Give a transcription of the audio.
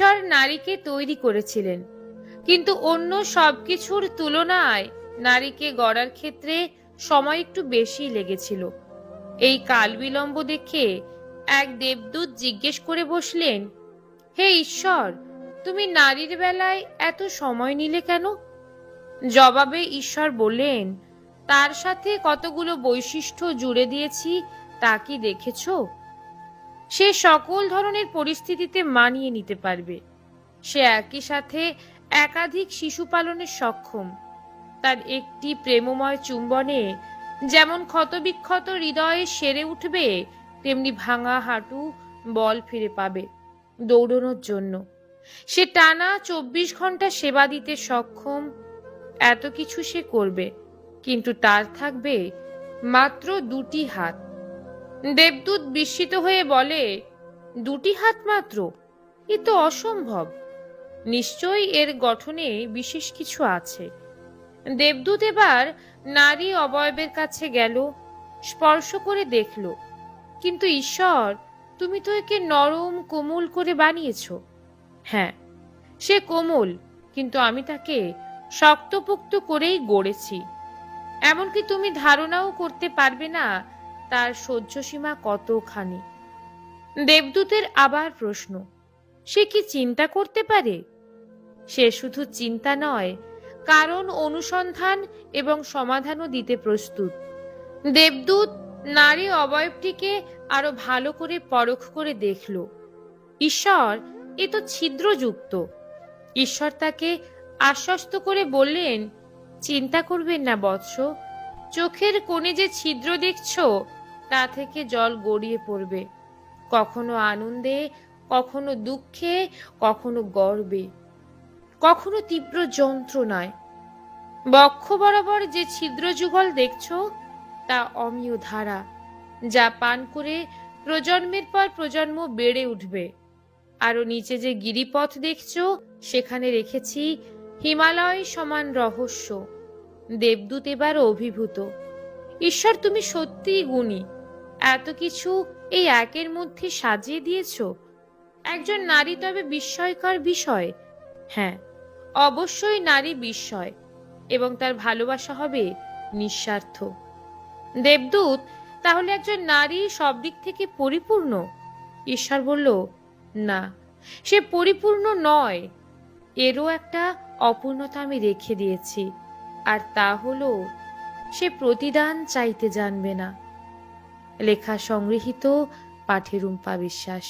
ঈশ্বর নারীকে তৈরি করেছিলেন, কিন্তু অন্য সবকিছুর তুলনায় নারীকে গড়ার ক্ষেত্রে সময় একটু বেশি লেগেছিল। এই কাল বিলম্ব দেখে এক দেবদূত জিজ্ঞেস করে বসলেন, হে ঈশ্বর, তুমি নারীর বেলায় এত সময় নিলে কেন? জবাবে ঈশ্বর বললেন, তার সাথে কতগুলো বৈশিষ্ট্য জুড়ে দিয়েছি তা কি দেখেছ? সে সকল ধরনের পরিস্থিতিতে মানিয়ে নিতে পারবে। সে একই সাথে একাধিক শিশু পালনে সক্ষম। তার একটি প্রেমময় চুম্বনে যেমন ক্ষতবিক্ষত হৃদয়ে সেরে উঠবে, তেমনি ভাঙা হাঁটু বল ফিরে পাবে দৌড়ানোর জন্য। সে টানা 24 ঘন্টা সেবা দিতে সক্ষম। এত কিছু সে করবে, কিন্তু তার থাকবে মাত্র 2টি হাত। দেবদূত বিস্মিত হয়ে বলে, 2টি হাত মাত্র? এ তো অসম্ভব। নিশ্চয়ই এর গঠনে বিশেষ কিছু আছে। দেবদূত এবার নারী অবয়বের কাছে গেল, স্পর্শ করে দেখল। কিন্তু ঈশ্বর, তুমি তো একে নরম কোমল করে বানিয়েছ। হ্যাঁ, সে কোমল, কিন্তু আমি তাকে শক্তপোক্ত করেই গড়েছি। এমনকি তুমি ধারণাও করতে পারবে না তার সহ্য সীমা কতখানি। দেবদূতের আবার প্রশ্ন, সে কি চিন্তা করতে পারে? সে শুধু চিন্তা নয়, কারণ অনুসন্ধান এবং সমাধানও দিতে প্রস্তুত। দেবদূত নারী অবয়বটিকে আরো ভালো করে পরখ করে দেখল। ঈশ্বর, এ তো ছিদ্রযুক্ত। ঈশ্বর তাকে আশ্বস্ত করে বললেন, চিন্তা করবেন না বৎস, চোখের কোণে যে ছিদ্র দেখছ তা থেকে জল গড়িয়ে পড়বে, কখনো আনন্দে, কখনো দুঃখে, কখনো গর্বে, কখনো তীব্র যন্ত্রণায়। বক্ষ বরাবর যে ছিদ্র যুগল দেখছ তা অমীয় ধারা, যা পান করে প্রজন্মের পর প্রজন্ম বেড়ে উঠবে। আরো নিচে যে গিরিপথ দেখছ, সেখানে রেখেছি হিমালয় সমান রহস্য। দেবদূত এবার অভিভূত। ঈশ্বর, তুমি সত্যিই গুণী। এত কিছু এই একের মধ্যে সাজিয়ে দিয়েছ। একজন নারী তবে বিস্ময়কর বিষয়। হ্যাঁ, অবশ্যই নারী বিস্ময়, এবং তার ভালোবাসা হবে নিঃস্বার্থ। দেবদূত, তাহলে একজন নারী সব দিক থেকে পরিপূর্ণ? ঈশ্বর বলল, না, সে পরিপূর্ণ নয়। এরও একটা অপূর্ণতা আমি রেখে দিয়েছি, আর তা হলো সে প্রতিদান চাইতে জানবে না। লেখা সংগৃহীত, পাঠে রুম্পা বিশ্বাস।